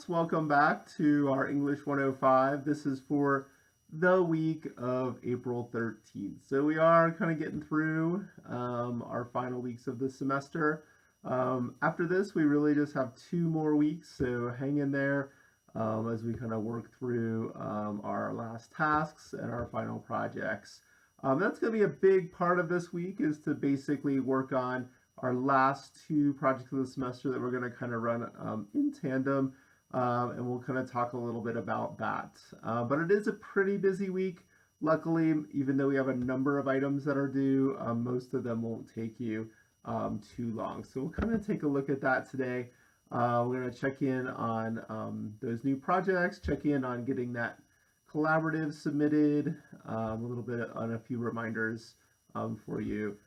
Welcome back to our English 105. This is for the week of April 13th. So we are kind of getting through our final weeks of the semester. After this, we really just have 2 more weeks, so hang in there as we kind of work through our last tasks and our final projects. That's going to be a big part of this week is to basically work on our last 2 projects of the semester that we're going to kind of run in tandem, and we'll kind of talk a little bit about that. But it is a pretty busy week. Luckily, even though we have a number of items that are due, most of them won't take you too long. So we'll kind of take a look at that today. We're going to check in on those new projects, check in on getting that collaborative submitted, a little bit on a few reminders for you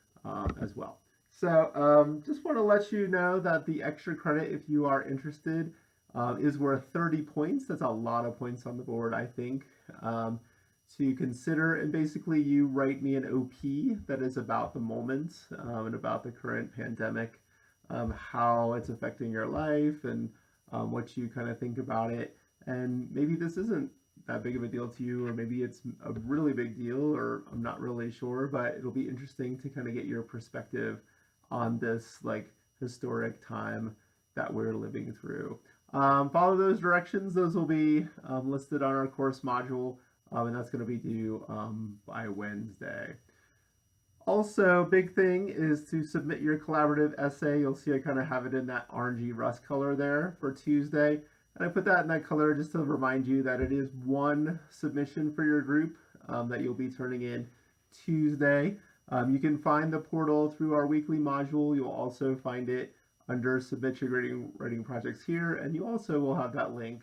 as well. So just want to let you know that the extra credit, if you are interested, is worth 30 points. That's a lot of points on the board, I think, to consider. And basically, you write me an OP that is about the moment and about the current pandemic, how it's affecting your life, and what you kind of think about it. And maybe this isn't that big of a deal to you, or maybe it's a really big deal, or I'm not really sure, but it'll be interesting to kind of get your perspective on this like historic time that we're living through. Follow those directions. Those will be listed on our course module, and that's going to be due by Wednesday. Also, big thing is to submit your collaborative essay. You'll see I kind of have it in that orangey rust color there for Tuesday. And I put that in that color just to remind you that it is one submission for your group that you'll be turning in Tuesday. You can find the portal through our weekly module. You'll also find it under Submit Your Writing Projects here, and you also will have that link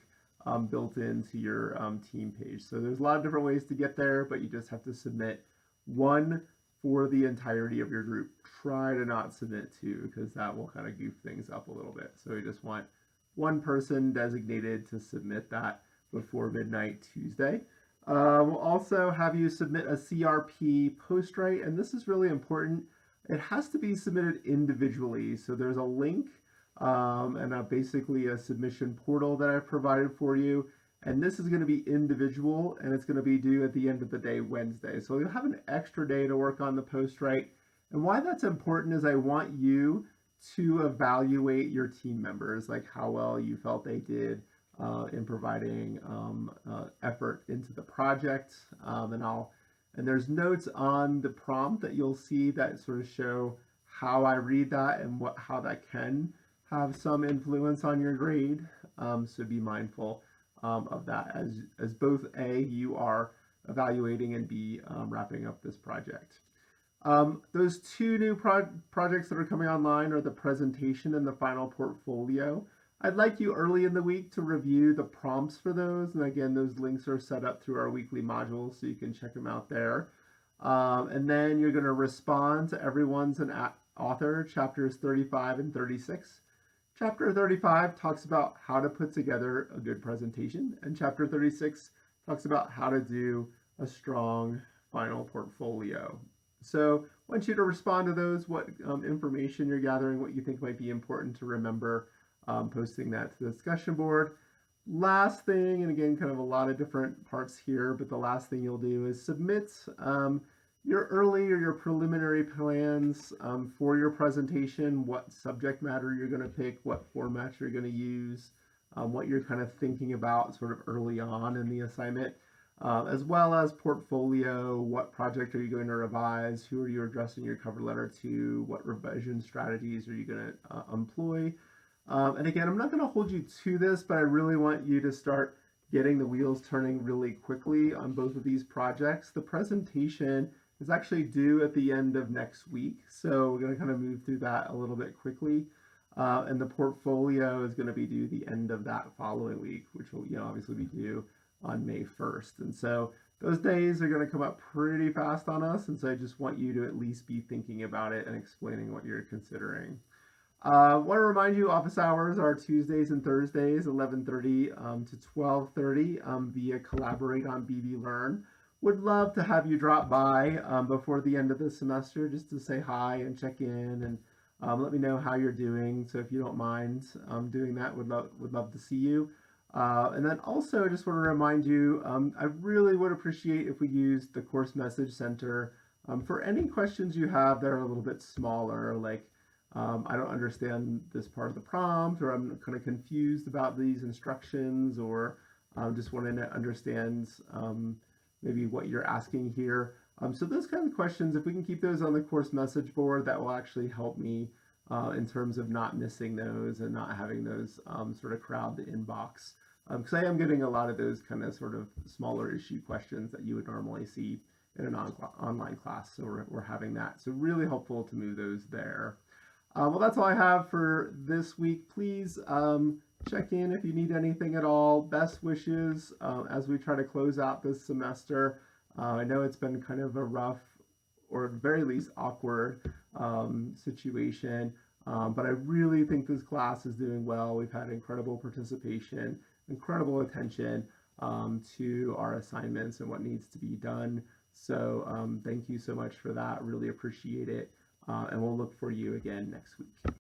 built into your team page. So there's a lot of different ways to get there, but you just have to submit one for the entirety of your group. Try to not submit two, because that will kind of goof things up a little bit. So we just want one person designated to submit that before midnight Tuesday. We'll also have you submit a CRP post-write, and this is really important. It has to be submitted individually. So there's a link and basically a submission portal that I've provided for you. And this is going to be individual, and it's going to be due at the end of the day, Wednesday. So you'll have an extra day to work on the post-write. And why that's important is I want you to evaluate your team members, like how well you felt they did in providing effort into the project. And there's notes on the prompt that you'll see that sort of show how I read that and how that can have some influence on your grade. So be mindful of that as both A, you are evaluating, and B, wrapping up this project. Those 2 new projects that are coming online are the presentation and the final portfolio. I'd like you early in the week to review the prompts for those. And again, those links are set up through our weekly module, so you can check them out there. And then you're going to respond to Everyone's an Author, chapters 35 and 36. Chapter 35 talks about how to put together a good presentation, and chapter 36 talks about how to do a strong final portfolio. So I want you to respond to those, what information you're gathering, what you think might be important to remember, posting that to the discussion board. Last thing, and again, kind of a lot of different parts here, but the last thing you'll do is submit your early or your preliminary plans for your presentation, what subject matter you're going to pick, what format you're going to use, what you're kind of thinking about sort of early on in the assignment, as well as portfolio, what project are you going to revise, who are you addressing your cover letter to, what revision strategies are you going to employ. And again, I'm not going to hold you to this, but I really want you to start getting the wheels turning really quickly on both of these projects. The presentation is actually due at the end of next week, so we're going to kind of move through that a little bit quickly. And the portfolio is going to be due the end of that following week, which will obviously be due on May 1st. And so those days are going to come up pretty fast on us, and so I just want you to at least be thinking about it and explaining what you're considering. I want to remind you, office hours are Tuesdays and Thursdays, 11:30 to 12:30 via Collaborate on BB Learn. Would love to have you drop by before the end of the semester just to say hi and check in and Let me know how you're doing. So if you don't mind doing that, would love to see you. And then also, I just want to remind you, I really would appreciate if we used the Course Message Center for any questions you have that are a little bit smaller, like I don't understand this part of the prompt, or I'm kind of confused about these instructions, or just wanting to understand maybe what you're asking here. So those kinds of questions, if we can keep those on the course message board, that will actually help me in terms of not missing those and not having those sort of crowd the inbox. Because I am getting a lot of those kind of sort of smaller issue questions that you would normally see in an online class. So we're having that. So really helpful to move those there. Well, that's all I have for this week. Please check in if you need anything at all. Best wishes as we try to close out this semester. I know it's been kind of a rough, or at the very least awkward situation, but I really think this class is doing well. We've had incredible participation, incredible attention to our assignments and what needs to be done. So thank you so much for that. Really appreciate it. And we'll look for you again next week.